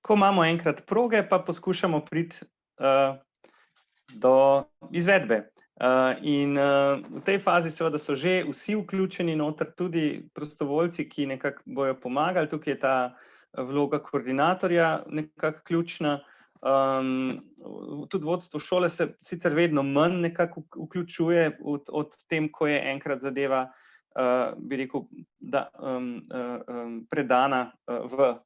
ko imamo enkrat proge, pa poskušamo priti do izvedbe. V tej fazi seveda so že vsi vključeni noter, tudi prostovoljci, ki nekako bojo pomagali. Tukaj je ta vloga koordinatorja nekako ključna. Tudi vodstvo šole se sicer vedno manj nekako vključuje od tem, ko je enkrat zadeva, bi rekel, predana,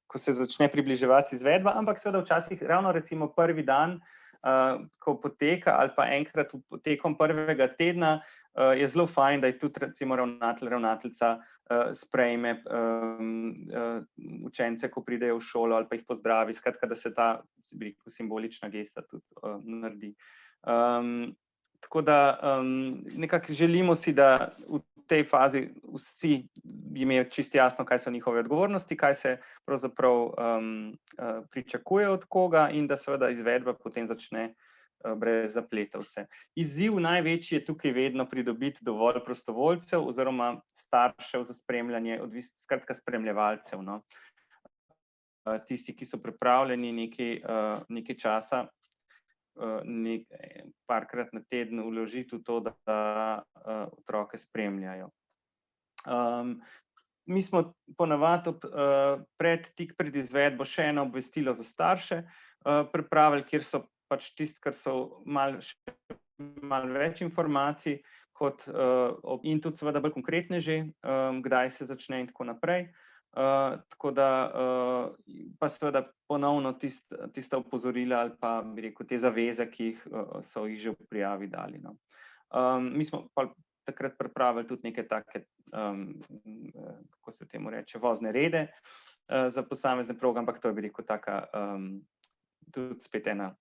ko se začne približevati izvedba, ampak seveda včasih ravno recimo prvi dan, ko poteka, ali pa enkrat tekom prvega tedna, je zelo fajn, da je tudi recimo ravnateljica sprejme učence, ko pridejo v šolo, ali pa jih pozdravi, skratka, da se ta, bi rekel, simbolična gesta tudi naredi. Tako da nekako želimo si, da v tej fazi vsi imajo čisto jasno, kaj so njihove odgovornosti, kaj se pravzaprav pričakuje od koga, in da seveda izvedba potem začne brez zapletov vse. Izziv največji je tukaj vedno pridobiti dovolj prostovoljcev oziroma staršev za spremljanje, skratka spremljevalcev, no. Tisti, ki so pripravljeni nekaj časa, parkrat na teden vložiti v to, da otroke spremljajo. Mi smo ponavadi tik pred izvedbo še eno obvestilo za starše pripravili, kjer so pač tisto, kar so malo več informacij, in tudi seveda bolj konkretne že, kdaj se začne in tako naprej. Tako da pa seveda ponovno tista opozorila ali pa, bi rekel, te zaveze, ki so jih že v prijavi dali, no. Mi smo pa takrat pripravili tudi neke take, kako se temu reče, vozne rede za posamezne proge, ampak to je, bi rekel, taka tudi spet ena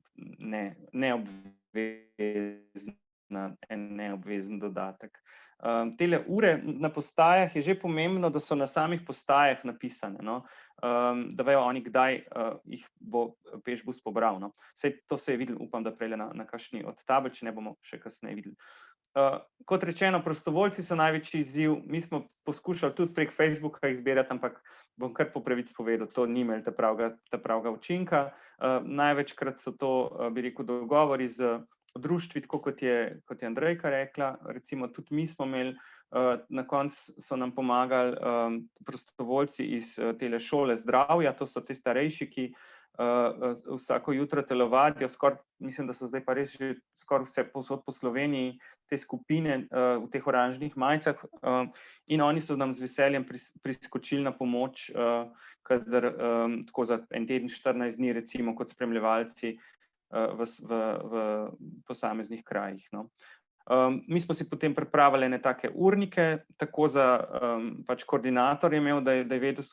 neobvezen dodatek. Tele ure na postajah je že pomembno, da so na samih postajah napisane, no, da vejo oni, kdaj jih bo pešbus pobral, no. Saj to se je videlo, upam, da prejle na kakšni od tabel, če ne bomo še kasneje videli. Kot rečeno, prostovoljci so največji izziv. Mi smo poskušali tudi prek Facebooka jih zbirati, ampak bom kar po pravici povedal, to ni imelo ta pravega učinka. Največkrat so to, bi rekel, dogovori z društvi, tako kot je Andrejka rekla. Recimo tudi mi smo imeli, na koncu so nam pomagali prostovoljci iz tele šole zdravja, to so ti starejši, ki vsako jutro telovadijo, mislim, da so zdaj pa res že skoraj vse povsod po Sloveniji te skupine v teh oranžnih majicah, in oni so nam z veseljem priskočili na pomoč, kadar tako za en teden, 14 dni recimo kot spremljevalci v posameznih krajih, no. Mi smo si potem pripravili ene take urnike, tako za pač koordinator je imel, da je vedel,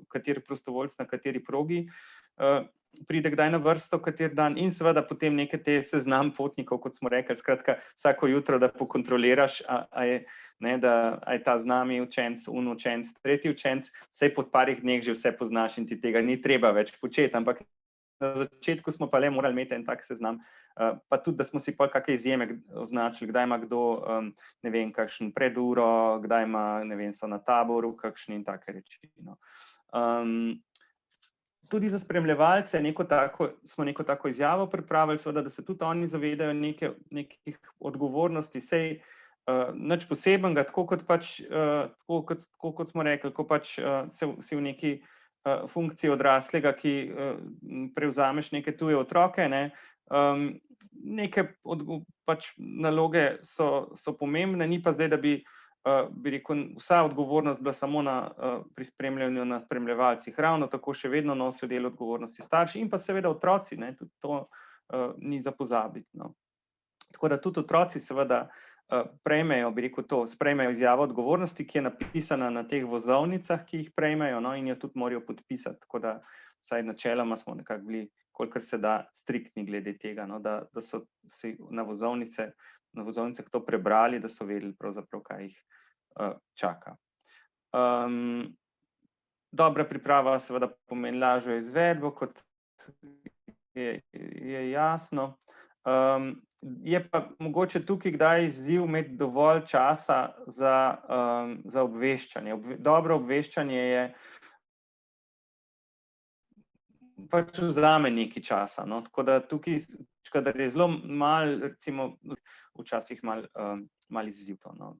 kateri prostovoljc na kateri progi pride kdaj na vrsto, kateri dan, in seveda potem neke te seznam potnikov, kot smo rekli, skratka vsako jutro, da pokontroliraš, a je ta z nami učenec, učenec, tretji učenec, saj po parih dneh že vse poznaš in ti tega ni treba več početi, ampak na začetku smo pa le morali imeti en tak seznam, pa tudi, da smo si pol kakšne izjeme označili, kdaj ima kdo, ne vem, kakšen preduro, kdaj ima, ne vem, so na taboru kakšni in take reči, no. Tudi za spremljevalce smo neko tako izjavo pripravili, seveda, da se tudi oni zavedajo nekih odgovornosti, saj nič posebenega, tako kot smo rekli, ko pač si v neki funkciji odraslega, ki prevzameš neke tuje otroke, ne, neke pač naloge so pomembne, ni pa zdaj, da bi rekel, vsa odgovornost bila samo pri spremljanju na spremljevalcih, ravno tako še vedno nosijo del odgovornosti starši in pa seveda otroci, ne, tudi to ni za pozabiti, no. Tako da tudi otroci seveda prejmejo, bi rekel, sprejmejo izjavo odgovornosti, ki je napisana na teh vozovnicah, ki jih prejmejo, no, in jo tudi morajo podpisati, tako da vsaj načeloma smo nekako bili, kolikor se da, striktni glede tega, no, da so si na vozovnicah to prebrali, da so vedeli pravzaprav, kaj jih čaka. Dobra priprava seveda pomeni lažjo izvedbo, kot je jasno. Je pa mogoče tukaj kdaj izziv imeti dovolj časa za obveščanje. Dobro obveščanje je pač vzame nekaj časa, no, tako da tukaj, kadar je zelo malo, recimo, včasih malo izziv to, no.